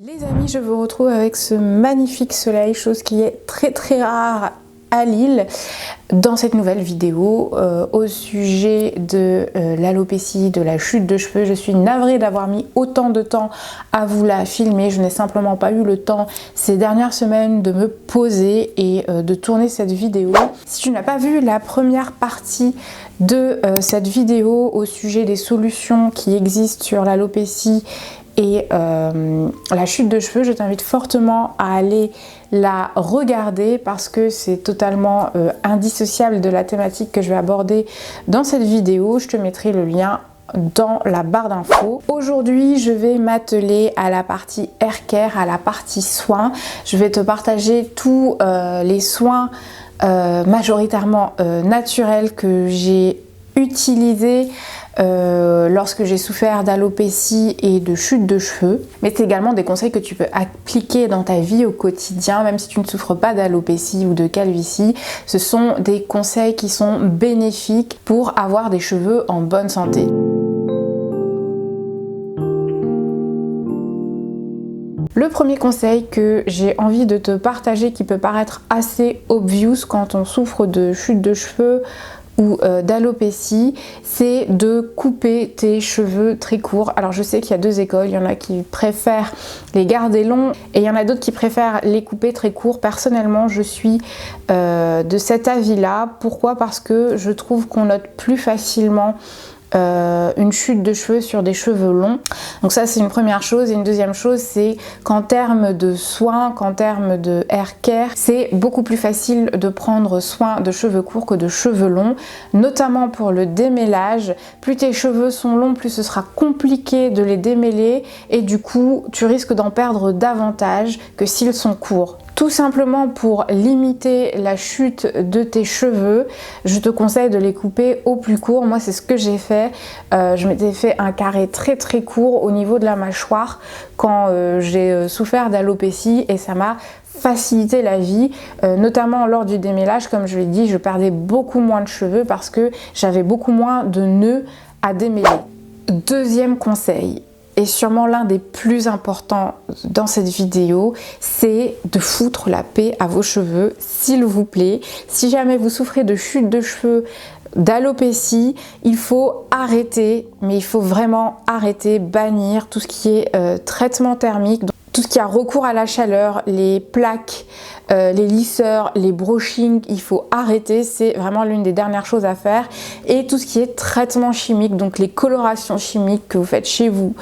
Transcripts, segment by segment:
Les amis, je vous retrouve avec ce magnifique soleil, chose qui est très rare à Lille, dans cette nouvelle vidéo au sujet de l'alopécie, de la chute de cheveux. Je suis navrée d'avoir mis autant de temps à vous la filmer, je n'ai simplement pas eu le temps ces dernières semaines de me poser et de tourner cette vidéo. Si tu n'as pas vu la première partie de cette vidéo au sujet des solutions qui existent sur l'alopécie et la chute de cheveux, je t'invite fortement à aller la regarder parce que c'est totalement indissociable de la thématique que je vais aborder dans cette vidéo. Je te mettrai le lien dans la barre d'infos. Aujourd'hui, je vais m'atteler à la partie hair care, à la partie soins. Je vais te partager tous les soins majoritairement naturels que j'ai utilisés lorsque j'ai souffert d'alopécie et de chute de cheveux, mais c'est également des conseils que tu peux appliquer dans ta vie au quotidien, même si tu ne souffres pas d'alopécie ou de calvitie. Ce sont des conseils qui sont bénéfiques pour avoir des cheveux en bonne santé. Le premier conseil que j'ai envie de te partager, qui peut paraître assez obvious quand on souffre de chute de cheveux ou d'alopécie, c'est de couper tes cheveux très courts. Alors je sais qu'il y a deux écoles, il y en a qui préfèrent les garder longs et il y en a d'autres qui préfèrent les couper très courts. Personnellement, je suis de cet avis-là. Pourquoi? Parce que je trouve qu'on note plus facilement une chute de cheveux sur des cheveux longs. Donc ça, c'est une première chose. Et une deuxième chose, c'est qu'en termes de soins, qu'en termes de hair care, c'est beaucoup plus facile de prendre soin de cheveux courts que de cheveux longs, notamment pour le démêlage. Plus tes cheveux sont longs, plus ce sera compliqué de les démêler et du coup, tu risques d'en perdre davantage que s'ils sont courts. Tout simplement pour limiter la chute de tes cheveux, je te conseille de les couper au plus court. Moi, c'est ce que j'ai fait. Je m'étais fait un carré très court au niveau de la mâchoire quand j'ai souffert d'alopécie et ça m'a facilité la vie, notamment lors du démêlage. Comme je l'ai dit, je perdais beaucoup moins de cheveux parce que j'avais beaucoup moins de nœuds à démêler. Deuxième conseil, et sûrement l'un des plus importants dans cette vidéo, c'est de foutre la paix à vos cheveux, s'il vous plaît. Si jamais vous souffrez de chute de cheveux, d'alopécie, il faut arrêter, mais il faut vraiment arrêter, bannir tout ce qui est traitement thermique, tout ce qui a recours à la chaleur, les plaques, les lisseurs, les brushings, il faut arrêter, c'est vraiment l'une des dernières choses à faire. Et tout ce qui est traitement chimique, donc les colorations chimiques que vous faites chez vous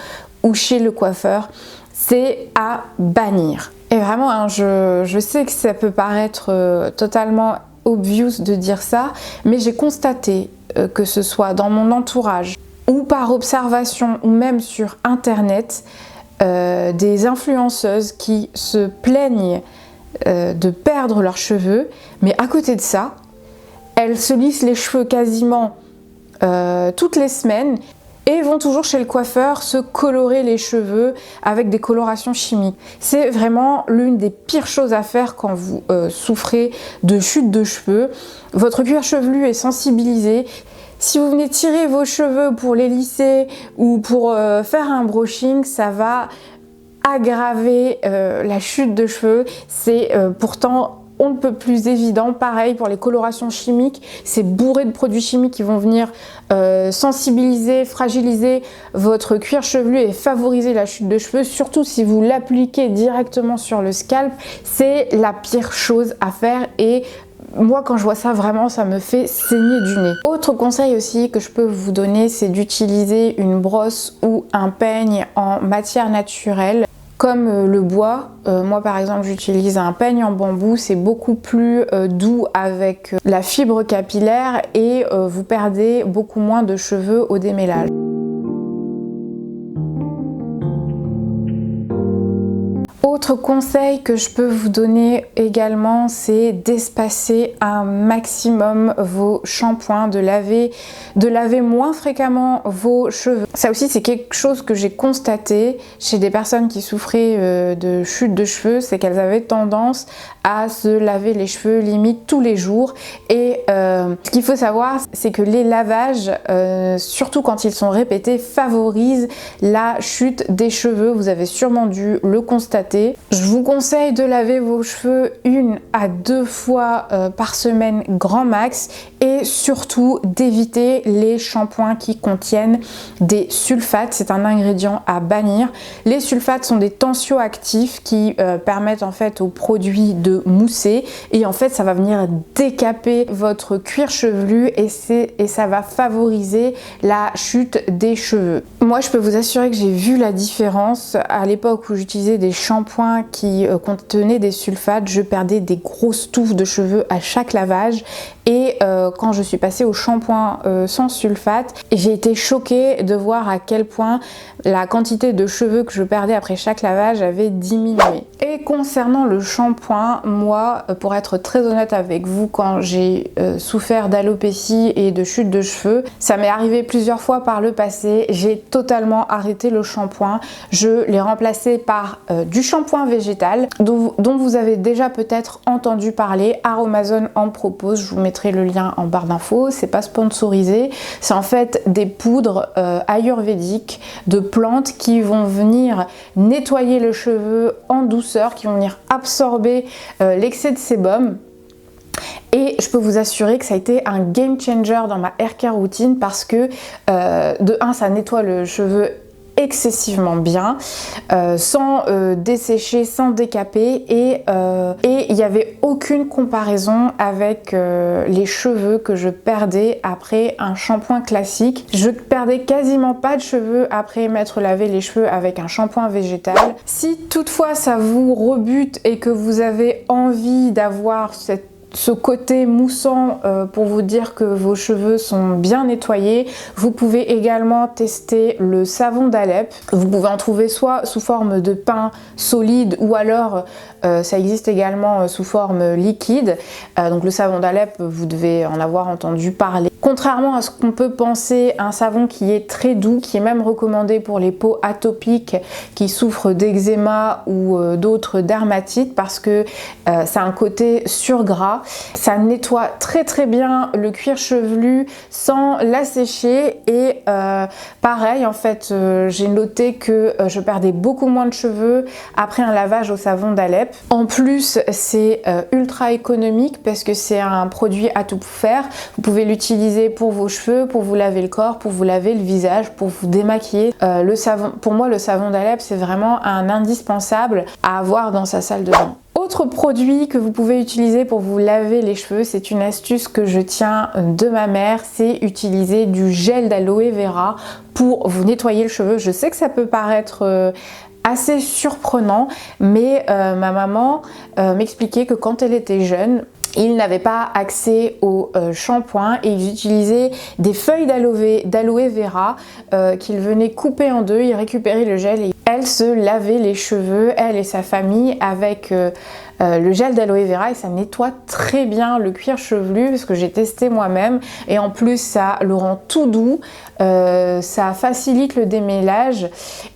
ou chez le coiffeur, c'est à bannir. Et vraiment, hein, je sais que ça peut paraître totalement obvious de dire ça, mais j'ai constaté que ce soit dans mon entourage ou par observation ou même sur internet, des influenceuses qui se plaignent de perdre leurs cheveux, mais à côté de ça, elles se lissent les cheveux quasiment toutes les semaines et vont toujours chez le coiffeur se colorer les cheveux avec des colorations chimiques. C'est vraiment l'une des pires choses à faire quand vous souffrez de chute de cheveux. Votre cuir chevelu est sensibilisé. Si vous venez tirer vos cheveux pour les lisser ou pour faire un brushing, ça va aggraver la chute de cheveux. C'est pourtant on ne peut plus évident. Pareil pour les colorations chimiques, c'est bourré de produits chimiques qui vont venir sensibiliser, fragiliser votre cuir chevelu et favoriser la chute de cheveux, surtout si vous l'appliquez directement sur le scalp. C'est la pire chose à faire et moi, quand je vois ça, vraiment, ça me fait saigner du nez. Autre conseil aussi que je peux vous donner, c'est d'utiliser une brosse ou un peigne en matière naturelle, comme le bois. Moi, par exemple, j'utilise un peigne en bambou. C'est beaucoup plus doux avec la fibre capillaire et vous perdez beaucoup moins de cheveux au démêlage. Autre conseil que je peux vous donner également, c'est d'espacer un maximum vos shampoings, de laver moins fréquemment vos cheveux. Ça aussi, c'est quelque chose que j'ai constaté chez des personnes qui souffraient de chute de cheveux, c'est qu'elles avaient tendance à se laver les cheveux limite tous les jours. Et ce qu'il faut savoir, c'est que les lavages, surtout quand ils sont répétés, favorisent la chute des cheveux. Vous avez sûrement dû le constater. Je vous conseille de laver vos cheveux 1 à 2 fois par semaine grand max, et surtout d'éviter les shampoings qui contiennent des sulfates. C'est un ingrédient à bannir. Les sulfates sont des tensioactifs qui permettent en fait au produit de mousser, et en fait ça va venir décaper votre cuir chevelu et ça va favoriser la chute des cheveux. Moi je peux vous assurer que j'ai vu la différence à l'époque où j'utilisais des shampoings qui contenaient des sulfates. Je perdais des grosses touffes de cheveux à chaque lavage, et quand je suis passée au shampoing sans sulfate, j'ai été choquée de voir à quel point la quantité de cheveux que je perdais après chaque lavage avait diminué. Et concernant le shampoing, moi, pour être très honnête avec vous, quand j'ai souffert d'alopécie et de chute de cheveux, ça m'est arrivé plusieurs fois par le passé, j'ai totalement arrêté le shampoing. Je l'ai remplacé par du shampoing végétal dont vous avez déjà peut-être entendu parler. Aromazone en propose, je vous mettrai le lien en barre d'infos. C'est pas sponsorisé, c'est en fait des poudres ayurvédiques de plantes qui vont venir nettoyer le cheveu en douceur, qui vont venir absorber l'excès de sébum. Et je peux vous assurer que ça a été un game changer dans ma hair care routine, parce que de 1, ça nettoie le cheveu excessivement bien, sans dessécher, sans décaper, et il n'y avait aucune comparaison avec les cheveux que je perdais après un shampoing classique. Je perdais quasiment pas de cheveux après m'être lavé les cheveux avec un shampoing végétal. Si toutefois ça vous rebute et que vous avez envie d'avoir ce côté moussant pour vous dire que vos cheveux sont bien nettoyés, vous pouvez également tester le savon d'Alep. Vous pouvez en trouver soit sous forme de pain solide, ou alors ça existe également sous forme liquide. Donc le savon d'Alep, vous devez en avoir entendu parler. Contrairement à ce qu'on peut penser, un savon qui est très doux, qui est même recommandé pour les peaux atopiques qui souffrent d'eczéma ou d'autres dermatites, parce que ça a un côté surgras. Ça nettoie très très bien le cuir chevelu sans l'assécher, et pareil en fait, j'ai noté que je perdais beaucoup moins de cheveux après un lavage au savon d'Alep. En plus c'est ultra économique parce que c'est un produit à tout faire. Vous pouvez l'utiliser pour vos cheveux, pour vous laver le corps, pour vous laver le visage, pour vous démaquiller. Le savon, pour moi le savon d'Alep, c'est vraiment un indispensable à avoir dans sa salle de bain. Autre produit que vous pouvez utiliser pour vous laver les cheveux, c'est une astuce que je tiens de ma mère, c'est utiliser du gel d'aloe vera pour vous nettoyer le cheveu. Je sais que ça peut paraître assez surprenant, mais ma maman m'expliquait que quand elle était jeune, ils n'avaient pas accès au shampoing, et ils utilisaient des feuilles d'aloe vera qu'ils venaient couper en deux. Ils récupéraient le gel et elle se lavait les cheveux, elle et sa famille, avec le gel d'aloe vera, et ça nettoie très bien le cuir chevelu, parce que j'ai testé moi-même, et en plus ça le rend tout doux, ça facilite le démêlage,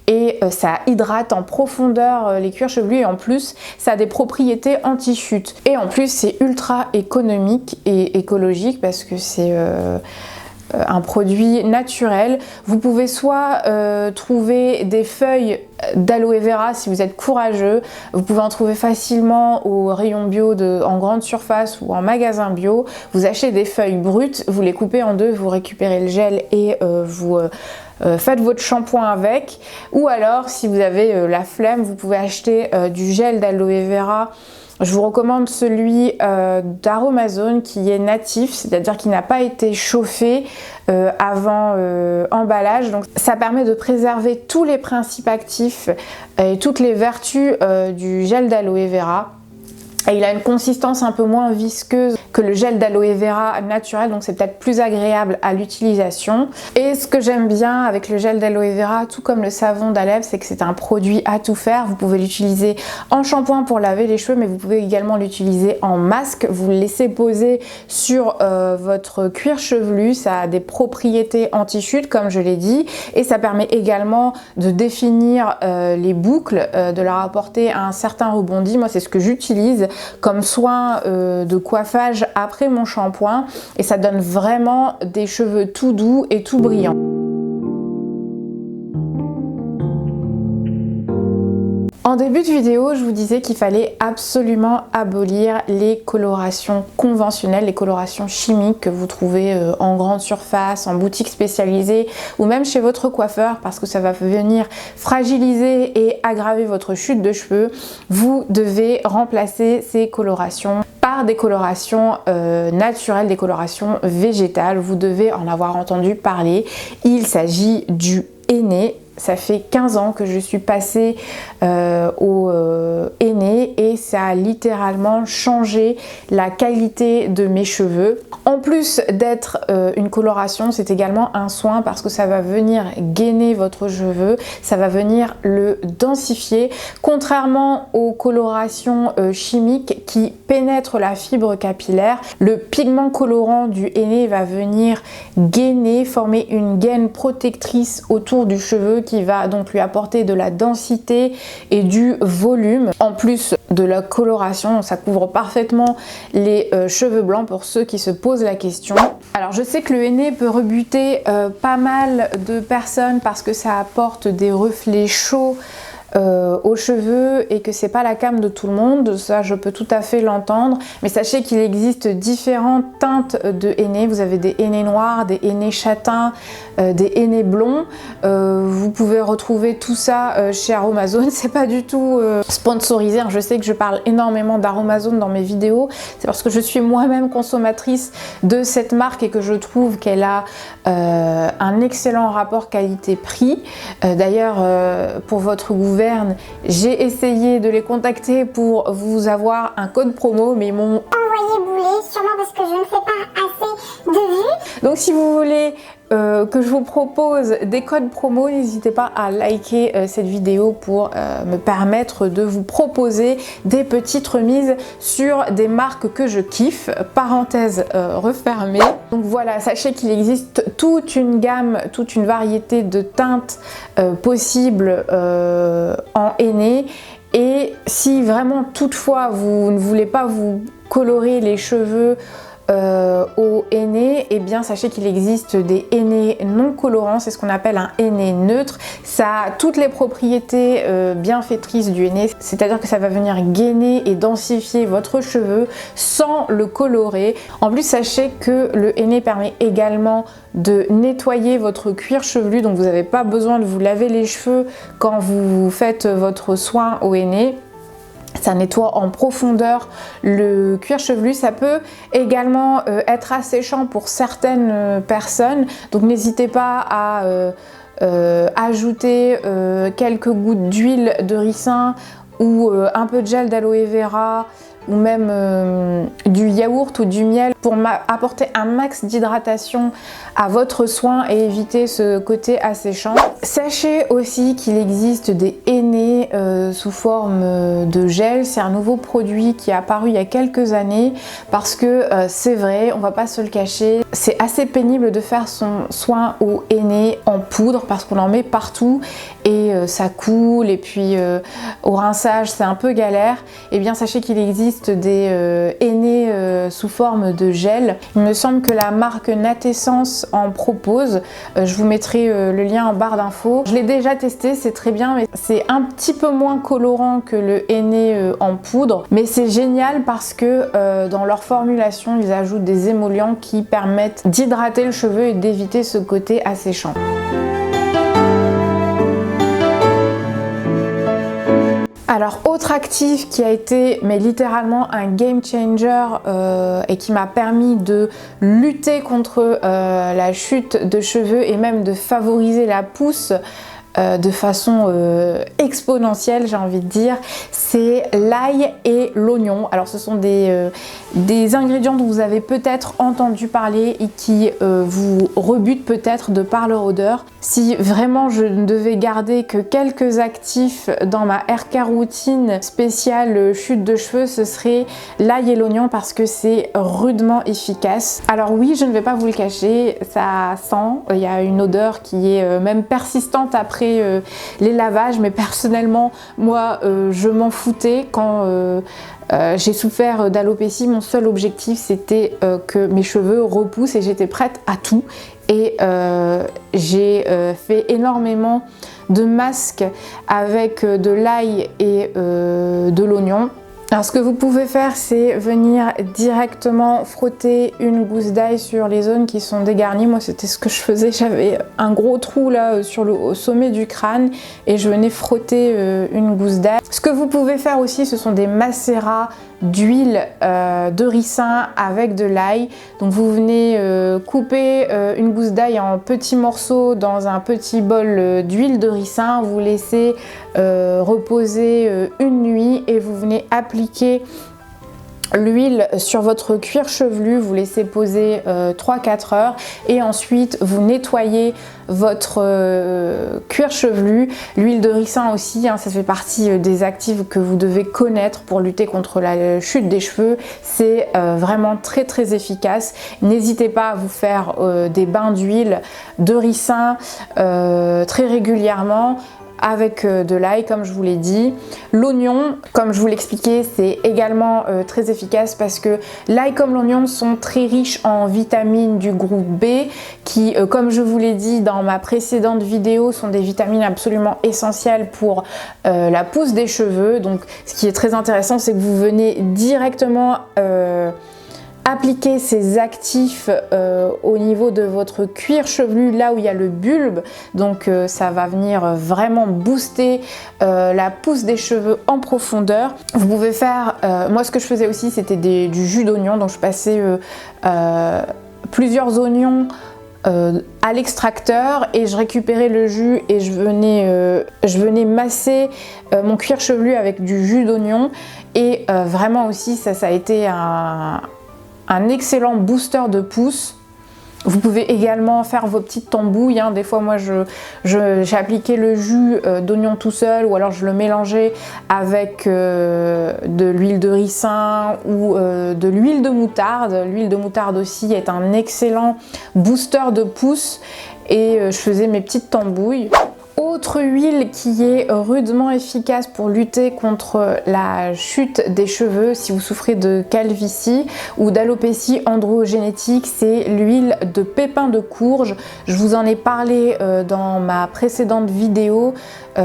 et ça hydrate en profondeur les cuirs chevelus, et en plus ça a des propriétés anti-chute, et en plus c'est ultra économique et écologique parce que c'est un produit naturel. Vous pouvez soit trouver des feuilles d'aloe vera si vous êtes courageux, vous pouvez en trouver facilement au rayon bio en grande surface ou en magasin bio. Vous achetez des feuilles brutes, vous les coupez en deux, vous récupérez le gel et vous faites votre shampoing avec. Ou alors si vous avez la flemme, vous pouvez acheter du gel d'aloe vera. Je vous recommande celui d'Aromazone qui est natif, c'est-à-dire qui n'a pas été chauffé avant emballage. Donc ça permet de préserver tous les principes actifs et toutes les vertus du gel d'aloe vera. Et il a une consistance un peu moins visqueuse que le gel d'aloe vera naturel, donc c'est peut-être plus agréable à l'utilisation. Et ce que j'aime bien avec le gel d'aloe vera, tout comme le savon d'Alep, c'est que c'est un produit à tout faire. Vous pouvez l'utiliser en shampoing pour laver les cheveux, mais vous pouvez également l'utiliser en masque. Vous le laissez poser sur votre cuir chevelu, ça a des propriétés anti-chute comme je l'ai dit, et ça permet également de définir les boucles, de leur apporter un certain rebondi. Moi c'est ce que j'utilise comme soin de coiffage après mon shampoing et ça donne vraiment des cheveux tout doux et tout brillants. En début de vidéo, je vous disais qu'il fallait absolument abolir les colorations conventionnelles, les colorations chimiques que vous trouvez en grande surface, en boutique spécialisée ou même chez votre coiffeur parce que ça va venir fragiliser et aggraver votre chute de cheveux. Vous devez remplacer ces colorations par des colorations naturelles, des colorations végétales. Vous devez en avoir entendu parler. Il s'agit du henné. Ça fait 15 ans que je suis passée au henné et ça a littéralement changé la qualité de mes cheveux. En plus d'être une coloration, c'est également un soin parce que ça va venir gainer votre cheveu, ça va venir le densifier. Contrairement aux colorations chimiques qui pénètrent la fibre capillaire, le pigment colorant du henné va venir gainer, former une gaine protectrice autour du cheveu qui va donc lui apporter de la densité et du volume. En plus de la coloration, ça couvre parfaitement les cheveux blancs pour ceux qui se posent la question. Alors je sais que le henné peut rebuter pas mal de personnes parce que ça apporte des reflets chauds aux cheveux et que c'est pas la came de tout le monde, ça je peux tout à fait l'entendre, mais sachez qu'il existe différentes teintes de henné. Vous avez des hennés noirs, des hennés châtains, des hennés blonds. Vous pouvez retrouver tout ça chez Aromazone. C'est pas du tout sponsorisé, je sais que je parle énormément d'Aromazone dans mes vidéos, c'est parce que je suis moi-même consommatrice de cette marque et que je trouve qu'elle a un excellent rapport qualité-prix. D'ailleurs pour votre gouverne, j'ai essayé de les contacter pour vous avoir un code promo, mais ils m'ont envoyé bouler, sûrement parce que je ne fais pas assez de vues. Donc si vous voulez que je vous propose des codes promo, n'hésitez pas à liker cette vidéo pour me permettre de vous proposer des petites remises sur des marques que je kiffe, parenthèse refermée. Donc voilà, sachez qu'il existe toute une gamme, toute une variété de teintes possibles en henné. Et si vraiment toutefois vous ne voulez pas vous colorer les cheveux au henné, et bien sachez qu'il existe des hennés non colorants, c'est ce qu'on appelle un henné neutre. Ça a toutes les propriétés bienfaitrices du henné, c'est-à-dire que ça va venir gainer et densifier votre cheveu sans le colorer. En plus, sachez que le henné permet également de nettoyer votre cuir chevelu, donc vous n'avez pas besoin de vous laver les cheveux quand vous faites votre soin au henné. Ça nettoie en profondeur le cuir chevelu. Ça peut également être asséchant pour certaines personnes, donc n'hésitez pas à ajouter quelques gouttes d'huile de ricin ou un peu de gel d'aloe vera ou même du yaourt ou du miel pour apporter un max d'hydratation à votre soin et éviter ce côté asséchant. Sachez aussi qu'il existe des hennés sous forme de gel. C'est un nouveau produit qui est apparu il y a quelques années parce que c'est vrai, on va pas se le cacher, c'est assez pénible de faire son soin au henné en poudre parce qu'on en met partout et ça coule, et puis au rinçage c'est un peu galère. Et bien sachez qu'il existe des hennés sous forme de gel. Il me semble que la marque Natessence en propose. Je vous mettrai le lien en barre d'infos. Je l'ai déjà testé, c'est très bien, mais c'est un petit peu moins colorant que le henné en poudre. Mais c'est génial parce que dans leur formulation, ils ajoutent des émollients qui permettent d'hydrater le cheveu et d'éviter ce côté asséchant. Alors autre actif qui a été mais littéralement un game changer et qui m'a permis de lutter contre la chute de cheveux et même de favoriser la pousse de façon exponentielle, j'ai envie de dire, c'est l'ail et l'oignon. Alors ce sont des ingrédients dont vous avez peut-être entendu parler et qui vous rebutent peut-être de par leur odeur. Si vraiment je ne devais garder que quelques actifs dans ma haircare routine spéciale chute de cheveux, ce serait l'ail et l'oignon parce que c'est rudement efficace. Alors oui, je ne vais pas vous le cacher, ça sent, il y a une odeur qui est même persistante après les lavages, mais personnellement, moi, je m'en foutais quand j'ai souffert d'alopécie. Mon seul objectif, c'était que mes cheveux repoussent et j'étais prête à tout. Et j'ai fait énormément de masques avec de l'ail et de l'oignon. Alors ce que vous pouvez faire, c'est venir directement frotter une gousse d'ail sur les zones qui sont dégarnies. Moi c'était ce que je faisais, j'avais un gros trou là au sommet du crâne et je venais frotter une gousse d'ail. Ce que vous pouvez faire aussi, ce sont des macérats d'huile de ricin avec de l'ail. Donc vous venez couper une gousse d'ail en petits morceaux dans un petit bol d'huile de ricin, vous laissez reposer une nuit et vous venez appliquer l'huile sur votre cuir chevelu, vous laissez poser 3-4 heures et ensuite vous nettoyez votre cuir chevelu. L'huile de ricin aussi, hein, ça fait partie des actifs que vous devez connaître pour lutter contre la chute des cheveux. C'est vraiment très très efficace. N'hésitez pas à vous faire des bains d'huile de ricin très régulièrement, avec de l'ail comme je vous l'ai dit. L'oignon, comme je vous l'expliquais, c'est également très efficace parce que l'ail comme l'oignon sont très riches en vitamines du groupe B qui, comme je vous l'ai dit dans ma précédente vidéo, sont des vitamines absolument essentielles pour la pousse des cheveux. Donc ce qui est très intéressant, c'est que vous venez directement appliquer ces actifs au niveau de votre cuir chevelu, là où il y a le bulbe. Donc ça va venir vraiment booster la pousse des cheveux en profondeur. Vous pouvez faire, moi ce que je faisais aussi, c'était du jus d'oignon. Donc je passais plusieurs oignons à l'extracteur et je récupérais le jus et je venais masser mon cuir chevelu avec du jus d'oignon. Et vraiment aussi ça a été un excellent booster de pousse. Vous pouvez également faire vos petites tambouilles, hein. Des fois moi j'ai appliqué le jus d'oignon tout seul ou alors je le mélangeais avec de l'huile de ricin ou de l'huile de moutarde. L'huile de moutarde aussi est un excellent booster de pousse et je faisais mes petites tambouilles. Autre huile qui est rudement efficace pour lutter contre la chute des cheveux si vous souffrez de calvitie ou d'alopécie androgénétique, c'est l'huile de pépin de courge. Je vous en ai parlé dans ma précédente vidéo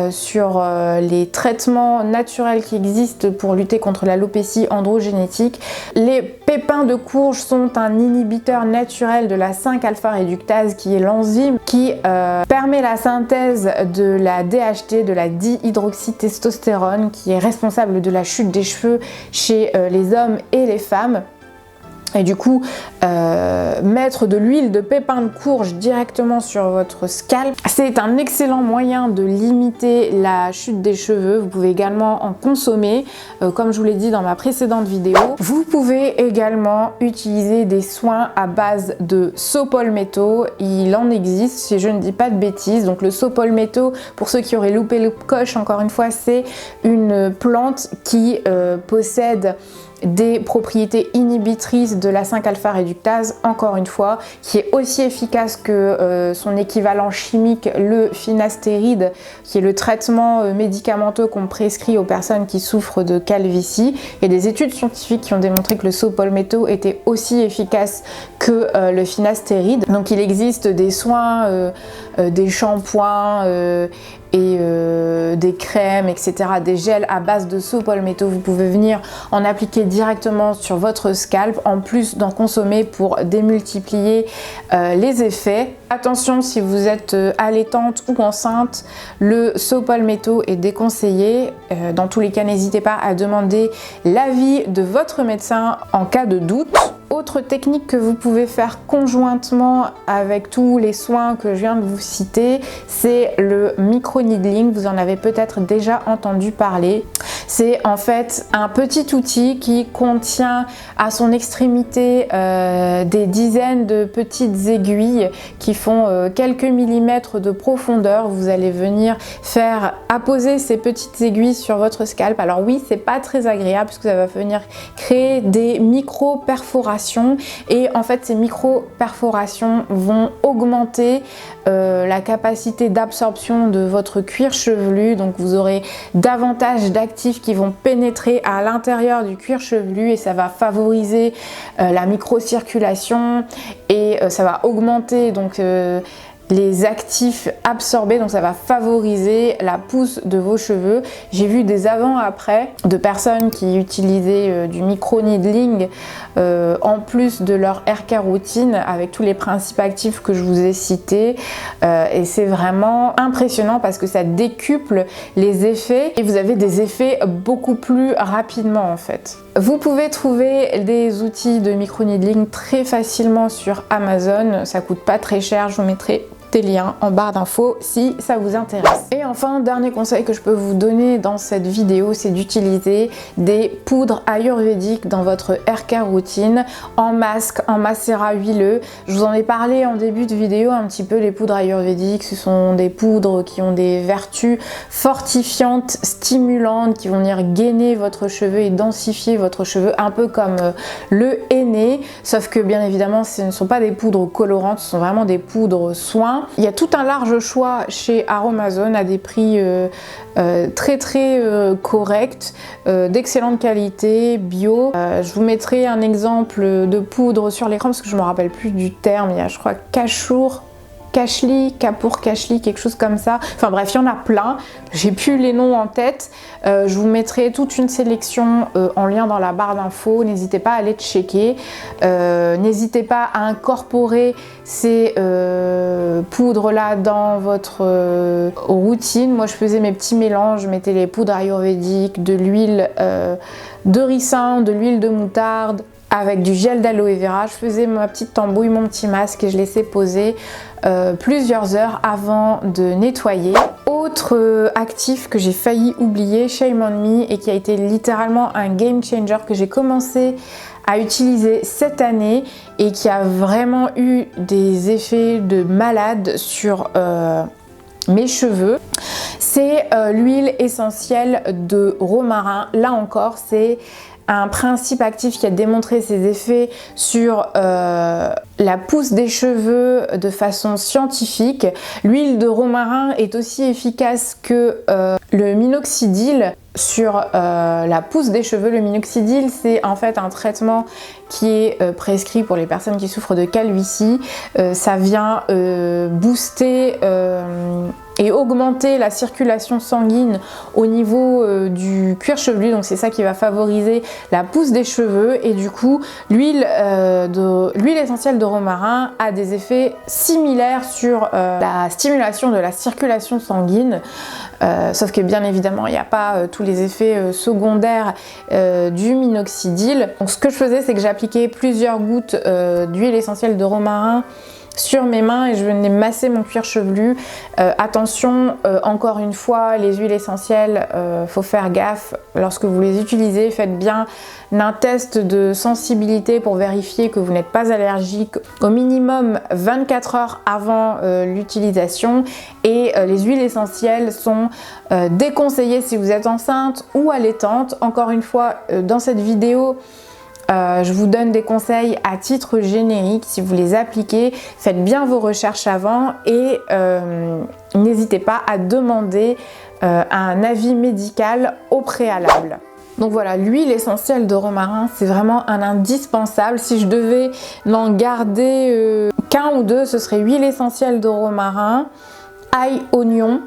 sur les traitements naturels qui existent pour lutter contre l'alopécie androgénétique. Les pépins de courge sont un inhibiteur naturel de la 5-alpha-réductase qui est l'enzyme qui permet la synthèse de la DHT, de la dihydroxytestostérone, qui est responsable de la chute des cheveux chez les hommes et les femmes. Et du coup, mettre de l'huile de pépin de courge directement sur votre scalp, c'est un excellent moyen de limiter la chute des cheveux. Vous pouvez également en consommer, comme je vous l'ai dit dans ma précédente vidéo. Vous pouvez également utiliser des soins à base de saupolmetto. Il en existe, si je ne dis pas de bêtises. Donc le saupolmetto, pour ceux qui auraient loupé le coche, encore une fois, c'est une plante qui possède des propriétés inhibitrices de la 5-alpha-réductase, encore une fois, qui est aussi efficace que son équivalent chimique, le finastéride, qui est le traitement médicamenteux qu'on prescrit aux personnes qui souffrent de calvitie. Il y a des études scientifiques qui ont démontré que le saupolmetto était aussi efficace que le finastéride. Donc il existe des soins, des shampoings et des crèmes, etc., des gels à base de saupolmetto. Vous pouvez venir en appliquer directement sur votre scalp, en plus d'en consommer pour démultiplier les effets. Attention, si vous êtes allaitante ou enceinte, le saupolmetto est déconseillé. Dans tous les cas, n'hésitez pas à demander l'avis de votre médecin en cas de doute. Autre technique que vous pouvez faire conjointement avec tous les soins que je viens de vous citer, c'est le micro-needling. Vous en avez peut-être déjà entendu parler. C'est en fait un petit outil qui contient à son extrémité des dizaines de petites aiguilles qui font quelques millimètres de profondeur. Vous allez venir faire apposer ces petites aiguilles sur votre scalp. Alors oui, c'est pas très agréable parce que ça va venir créer des micro-perforations et en fait ces micro-perforations vont augmenter la capacité d'absorption de votre cuir chevelu. Donc vous aurez davantage d'actifs qui vont pénétrer à l'intérieur du cuir chevelu et ça va favoriser la microcirculation et ça va augmenter donc les actifs absorbés, donc ça va favoriser la pousse de vos cheveux. J'ai vu des avant-après de personnes qui utilisaient du micro-needling en plus de leur hair care routine avec tous les principes actifs que je vous ai cités et c'est vraiment impressionnant parce que ça décuple les effets et vous avez des effets beaucoup plus rapidement en fait. Vous pouvez trouver des outils de micro-needling très facilement sur Amazon, ça coûte pas très cher, je vous mettrai des liens en barre d'infos si ça vous intéresse. Et enfin, dernier conseil que je peux vous donner dans cette vidéo, c'est d'utiliser des poudres ayurvédiques dans votre hair care routine en masque, en macérat huileux. Je vous en ai parlé en début de vidéo un petit peu. Les poudres ayurvédiques, ce sont des poudres qui ont des vertus fortifiantes, stimulantes, qui vont venir gainer votre cheveu et densifier votre cheveu, un peu comme le henné, sauf que bien évidemment ce ne sont pas des poudres colorantes, ce sont vraiment des poudres soins. Il y a tout un large choix chez Aromazone à des prix très corrects, d'excellente qualité, bio. Je vous mettrai un exemple de poudre sur l'écran parce que je ne me rappelle plus du terme. Il y a je crois Cachour, Cashly, Kapoor Cashly, quelque chose comme ça. Enfin bref, il y en a plein. J'ai plus les noms en tête. Je vous mettrai toute une sélection en lien dans la barre d'infos. N'hésitez pas à aller checker. N'hésitez pas à incorporer ces poudres là dans votre routine. Moi je faisais mes petits mélanges. Je mettais les poudres ayurvédiques, de l'huile de ricin, de l'huile de moutarde, avec du gel d'aloe vera. Je faisais ma petite tambouille, mon petit masque et je laissais poser plusieurs heures avant de nettoyer. Autre actif que j'ai failli oublier, Shame on Me, et qui a été littéralement un game changer que j'ai commencé à utiliser cette année et qui a vraiment eu des effets de malade sur mes cheveux, c'est l'huile essentielle de romarin. Là encore, c'est un principe actif qui a démontré ses effets sur la pousse des cheveux de façon scientifique. L'huile de romarin est aussi efficace que le minoxidil sur la pousse des cheveux. Le minoxidil, c'est en fait un traitement qui est prescrit pour les personnes qui souffrent de calvitie. Ça vient booster et augmenter la circulation sanguine au niveau du cuir chevelu, donc c'est ça qui va favoriser la pousse des cheveux et du coup l'huile essentielle de romarin a des effets similaires sur la stimulation de la circulation sanguine, sauf que bien évidemment il n'y a pas tous les effets secondaires du minoxidil. Donc ce que je faisais, c'est que j'appliquais plusieurs gouttes d'huile essentielle de romarin sur mes mains et je venais masser mon cuir chevelu. Attention, encore une fois, les huiles essentielles, faut faire gaffe lorsque vous les utilisez. Faites bien un test de sensibilité pour vérifier que vous n'êtes pas allergique au minimum 24 heures avant l'utilisation. Et les huiles essentielles sont déconseillées si vous êtes enceinte ou allaitante. Encore une fois, dans cette vidéo, je vous donne des conseils à titre générique. Si vous les appliquez, faites bien vos recherches avant et n'hésitez pas à demander un avis médical au préalable. Donc voilà, l'huile essentielle de romarin, c'est vraiment un indispensable. Si je devais n'en garder qu'un ou deux, ce serait huile essentielle de romarin, ail, oignon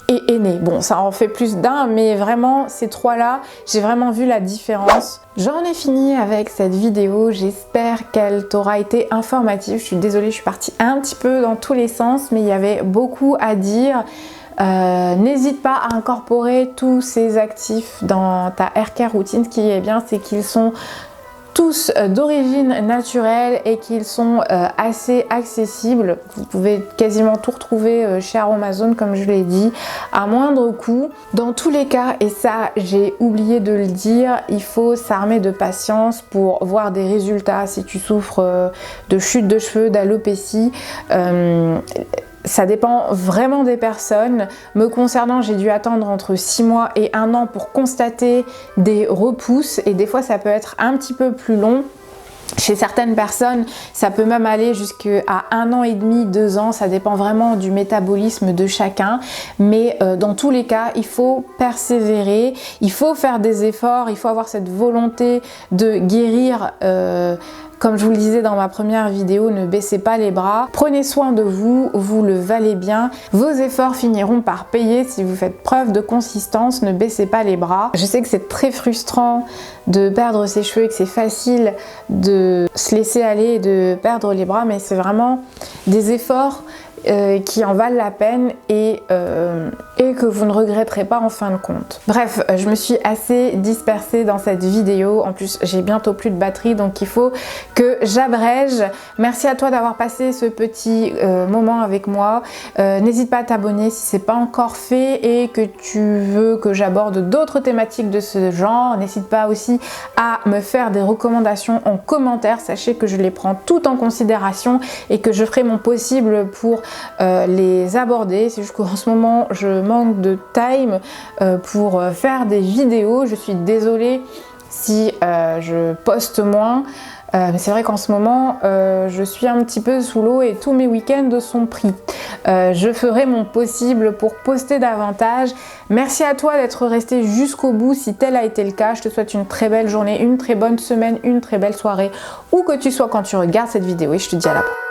et henné. Bon, ça en fait plus d'un, mais vraiment ces trois-là, j'ai vraiment vu la différence. J'en ai fini avec cette vidéo, j'espère qu'elle t'aura été informative. Je suis désolée, je suis partie un petit peu dans tous les sens, mais il y avait beaucoup à dire. N'hésite pas à incorporer tous ces actifs dans ta hair care routine. Ce qui est bien, c'est qu'ils sont tous d'origine naturelle et qu'ils sont assez accessibles. Vous pouvez quasiment tout retrouver chez Aromazone, comme je l'ai dit, à moindre coût. Dans tous les cas, et ça j'ai oublié de le dire, il faut s'armer de patience pour voir des résultats si tu souffres de chute de cheveux, d'alopécie. Ça dépend vraiment des personnes. Me concernant, j'ai dû attendre entre 6 mois et 1 an pour constater des repousses et des fois ça peut être un petit peu plus long. Chez certaines personnes, ça peut même aller jusqu'à 1 an et demi, 2 ans, ça dépend vraiment du métabolisme de chacun. Mais dans tous les cas, il faut persévérer, il faut faire des efforts, il faut avoir cette volonté de guérir. Comme je vous le disais dans ma première vidéo, ne baissez pas les bras. Prenez soin de vous, vous le valez bien. Vos efforts finiront par payer si vous faites preuve de consistance. Ne baissez pas les bras. Je sais que c'est très frustrant de perdre ses cheveux et que c'est facile de se laisser aller et de perdre les bras, mais c'est vraiment des efforts qui en valent la peine et que vous ne regretterez pas en fin de compte. Bref, je me suis assez dispersée dans cette vidéo. En plus, j'ai bientôt plus de batterie, donc il faut que j'abrège. Merci à toi d'avoir passé ce petit moment avec moi. N'hésite pas à t'abonner si c'est pas encore fait et que tu veux que j'aborde d'autres thématiques de ce genre. N'hésite pas aussi à me faire des recommandations en commentaire. Sachez que je les prends toutes en considération et que je ferai mon possible pour les aborder. C'est juste qu'en ce moment je manque de time pour faire des vidéos. Je suis désolée si je poste moins. Mais c'est vrai qu'en ce moment je suis un petit peu sous l'eau et tous mes week-ends sont pris. Je ferai mon possible pour poster davantage. Merci à toi d'être resté jusqu'au bout si tel a été le cas. Je te souhaite une très belle journée, une très bonne semaine, une très belle soirée, où que tu sois quand tu regardes cette vidéo et je te dis à la prochaine.